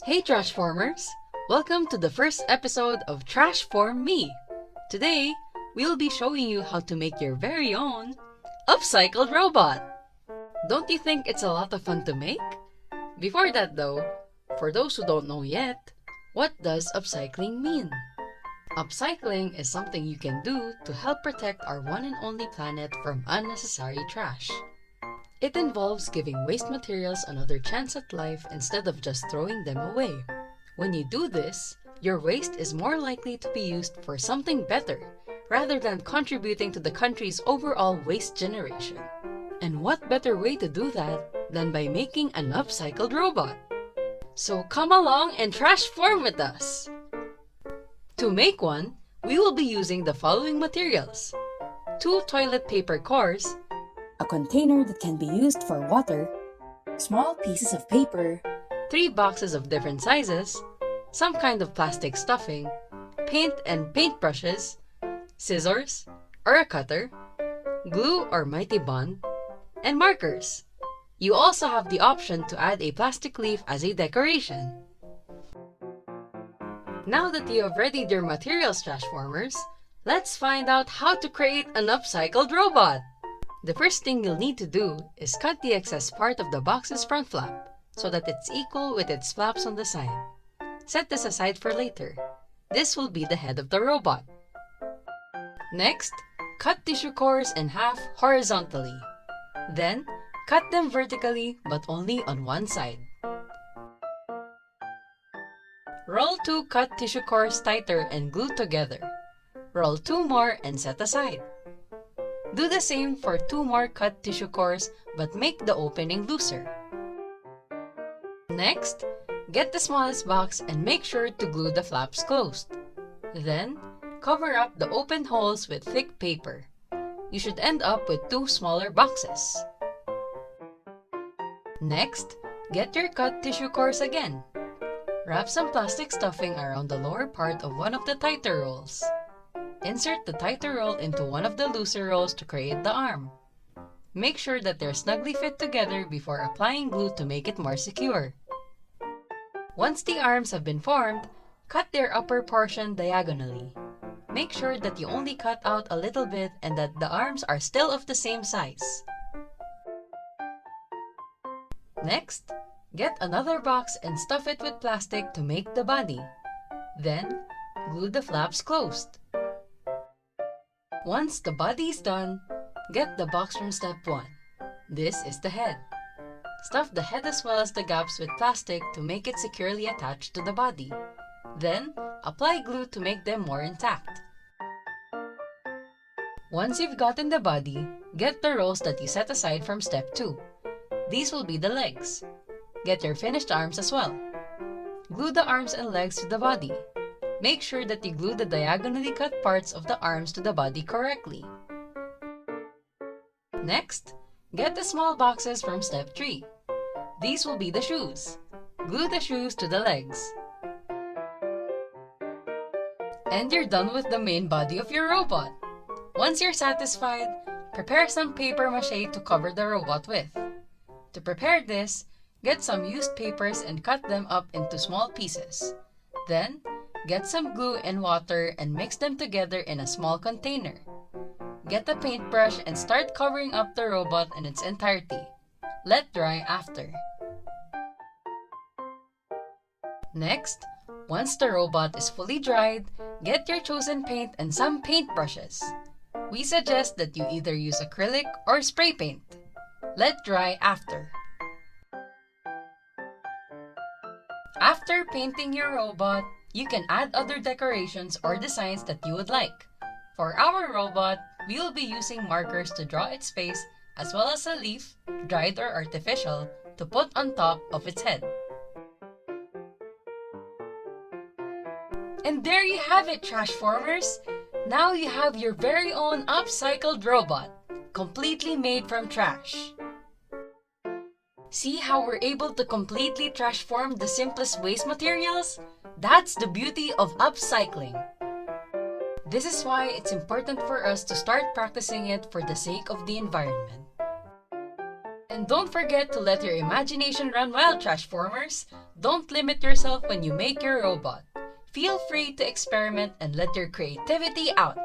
Hey Trashformers! Welcome to the first episode of Trashform Me! Today, we'll be showing you how to make your very own upcycled robot! Don't you think it's a lot of fun to make? Before that though, for those who don't know yet, what does upcycling mean? Upcycling is something you can do to help protect our one and only planet from unnecessary trash. It involves giving waste materials another chance at life instead of just throwing them away. When you do this, your waste is more likely to be used for something better, rather than contributing to the country's overall waste generation. And what better way to do that than by making an upcycled robot? So come along and Trashform with us! To make one, we will be using the following materials: 2 toilet paper cores, a container that can be used for water, small pieces of paper, 3 boxes of different sizes, some kind of plastic stuffing, paint and paintbrushes, scissors or a cutter, glue or mighty bond, and markers. You also have the option to add a plastic leaf as a decoration. Now that you have readied your materials, Trashformers, let's find out how to create an upcycled robot! The first thing you'll need to do is cut the excess part of the box's front flap so that it's equal with its flaps on the side. Set this aside for later. This will be the head of the robot. Next, cut tissue cores in half horizontally. Then, cut them vertically but only on one side. Roll 2 cut tissue cores tighter and glue together. Roll 2 more and set aside. Do the same for 2 more cut tissue cores but make the opening looser. Next, get the smallest box and make sure to glue the flaps closed. Then, cover up the open holes with thick paper. You should end up with 2 smaller boxes. Next, get your cut tissue cores again. Wrap some plastic stuffing around the lower part of one of the tighter rolls. Insert the tighter roll into one of the looser rolls to create the arm. Make sure that they're snugly fit together before applying glue to make it more secure. Once the arms have been formed, cut their upper portion diagonally. Make sure that you only cut out a little bit and that the arms are still of the same size. Next, get another box and stuff it with plastic to make the body. Then, glue the flaps closed. Once the body is done, get the box from step 1. This is the head. Stuff the head as well as the gaps with plastic to make it securely attached to the body. Then, apply glue to make them more intact. Once you've gotten the body, get the rolls that you set aside from step 2. These will be the legs. Get your finished arms as well. Glue the arms and legs to the body. Make sure that you glue the diagonally cut parts of the arms to the body correctly. Next, get the small boxes from step 3. These will be the shoes. Glue the shoes to the legs. And you're done with the main body of your robot. Once you're satisfied, prepare some paper mache to cover the robot with. To prepare this, get some used papers and cut them up into small pieces. Then, get some glue and water and mix them together in a small container. Get a paintbrush and start covering up the robot in its entirety. Let dry after. Next, once the robot is fully dried, get your chosen paint and some paintbrushes. We suggest that you either use acrylic or spray paint. Let dry after. After painting your robot, you can add other decorations or designs that you would like. For our robot, we will be using markers to draw its face as well as a leaf, dried or artificial, to put on top of its head. And there you have it, Trashformers! Now you have your very own upcycled robot, completely made from trash. See how we're able to completely transform the simplest waste materials? That's the beauty of upcycling. This is why it's important for us to start practicing it for the sake of the environment. And don't forget to let your imagination run wild, Trashformers. Don't limit yourself when you make your robot. Feel free to experiment and let your creativity out.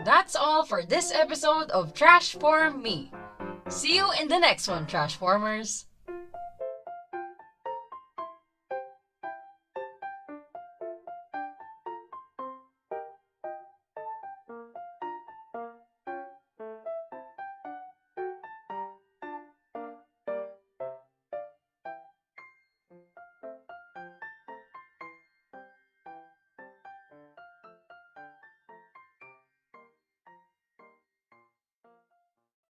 That's all for this episode of Trashform Me. See you in the next one, Trashformers.